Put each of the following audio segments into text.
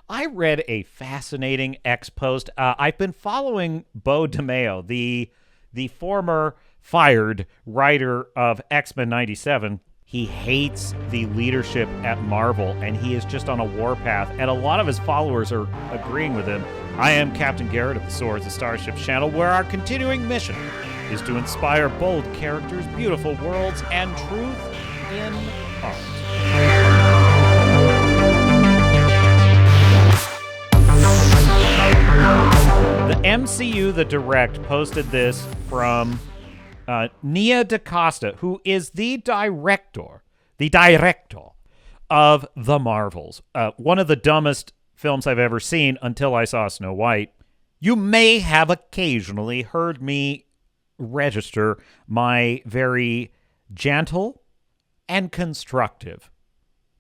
I read a fascinating X post. I've been following Beau DeMayo, the former fired writer of X-Men 97. He hates the leadership at Marvel, and he is just on a warpath, and a lot of his followers are agreeing with him. I am Captain Garrett of the Swords of Starships channel, where our continuing mission is to inspire bold characters, beautiful worlds, and truth in art. The MCU The Direct posted this from Nia DaCosta, who is the director of The Marvels. One of the dumbest films I've ever seen until I saw Snow White. You may have occasionally heard me register my very gentle and constructive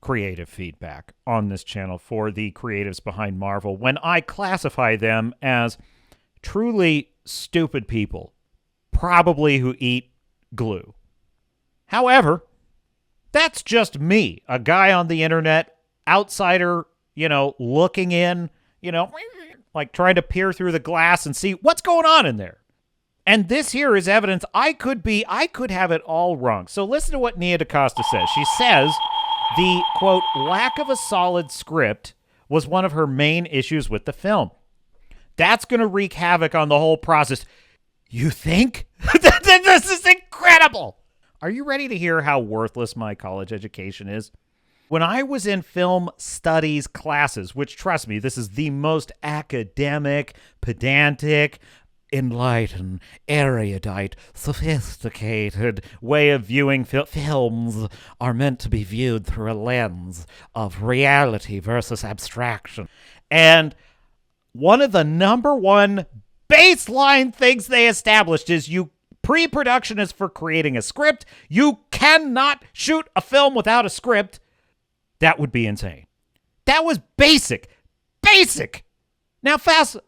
creative feedback on this channel for the creatives behind Marvel when I classify them as truly stupid people, probably who eat glue. However, that's just me, a guy on the internet, outsider, looking in, like trying to peer through the glass and see what's going on in there. And this here is evidence I could have it all wrong. So listen to what Nia DaCosta says. She says the, quote, lack of a solid script was one of her main issues with the film. That's going to wreak havoc on the whole process. You think? This is incredible. Are you ready to hear how worthless my college education is? When I was in film studies classes, which, trust me, this is the most academic, pedantic, enlightened, erudite, sophisticated way of viewing films are meant to be viewed through a lens of reality versus abstraction. And one of the number one baseline things they established is pre-production is for creating a script. You cannot shoot a film without a script. That would be insane. That was basic. Now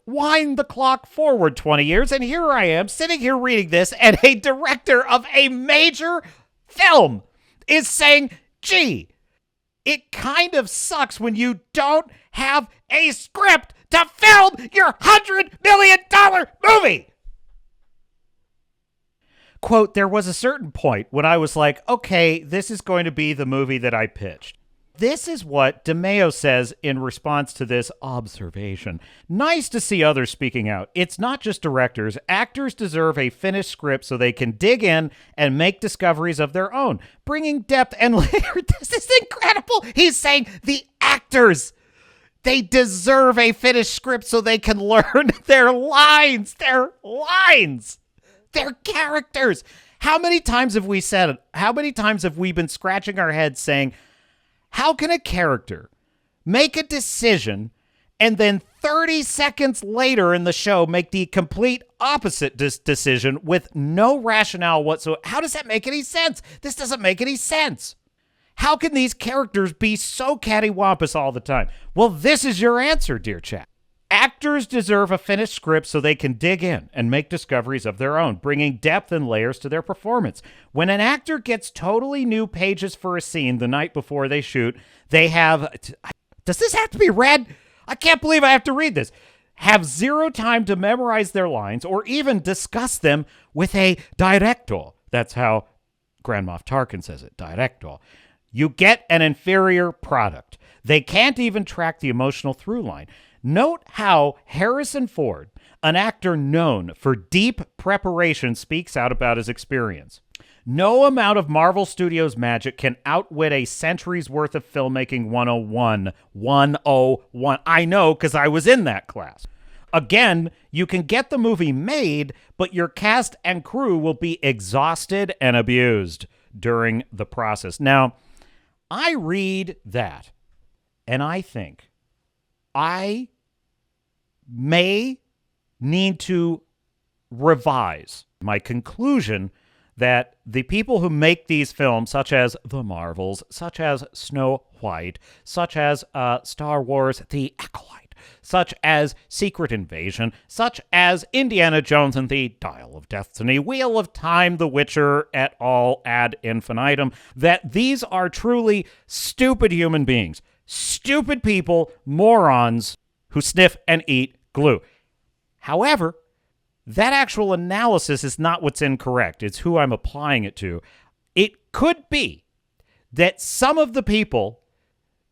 wind the clock forward 20 years, and here I am sitting here reading this, and a director of a major film is saying, gee, it kind of sucks when you don't have a script to film your $100 million movie. Quote, there was a certain point when I was like, okay, this is going to be the movie that I pitched. This is what DeMayo says in response to this observation. Nice to see others speaking out. It's not just directors. Actors deserve a finished script so they can dig in and make discoveries of their own, bringing depth and layer. This is incredible. He's saying the actors, they deserve a finished script so they can learn their lines, their characters. How many times have we said it? How many times have we been scratching our heads saying, how can a character make a decision and then 30 seconds later in the show make the complete opposite decision with no rationale whatsoever? How does that make any sense? This doesn't make any sense. How can these characters be so cattywampus all the time? Well, this is your answer, dear chat. Actors deserve a finished script so they can dig in and make discoveries of their own, bringing depth and layers to their performance. When an actor gets totally new pages for a scene the night before they shoot, they have... Does this have to be read? I can't believe I have to read this. Have zero time to memorize their lines or even discuss them with a director. That's how Grand Moff Tarkin says it, director. You get an inferior product. They can't even track the emotional through line. Note how Harrison Ford, an actor known for deep preparation, speaks out about his experience. No amount of Marvel Studios magic can outwit a century's worth of filmmaking 101. 101. I know because I was in that class. Again, you can get the movie made, but your cast and crew will be exhausted and abused during the process. Now, I read that, and I think I may need to revise my conclusion that the people who make these films, such as The Marvels, such as Snow White, such as Star Wars The Acolyte, such as Secret Invasion, such as Indiana Jones and the Dial of Destiny, Wheel of Time, The Witcher, et al. Ad infinitum, that these are truly stupid human beings. stupid people, morons who sniff and eat glue. However, that actual analysis is not what's incorrect. It's who I'm applying it to. It could be that some of the people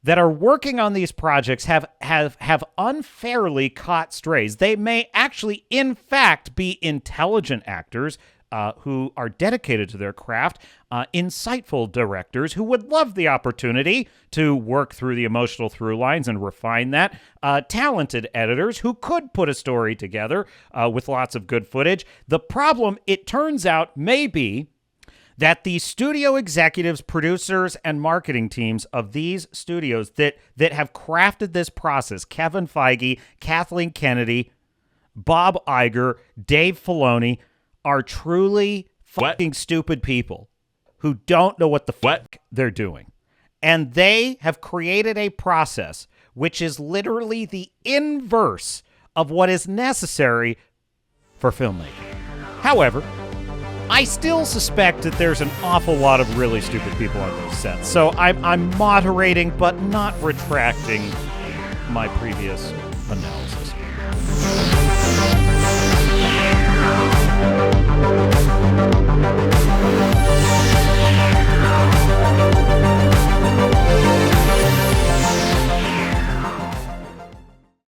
that are working on these projects have unfairly caught strays. They may actually, in fact, be intelligent actors who are dedicated to their craft, insightful directors who would love the opportunity to work through the emotional through lines and refine that, talented editors who could put a story together with lots of good footage. The problem, it turns out, may be that the studio executives, producers, and marketing teams of these studios that have crafted this process, Kevin Feige, Kathleen Kennedy, Bob Iger, Dave Filoni, are truly fucking stupid people who don't know what the fuck they're doing. And they have created a process which is literally the inverse of what is necessary for filmmaking. However, I still suspect that there's an awful lot of really stupid people on those sets. So I'm moderating but not retracting my previous analysis.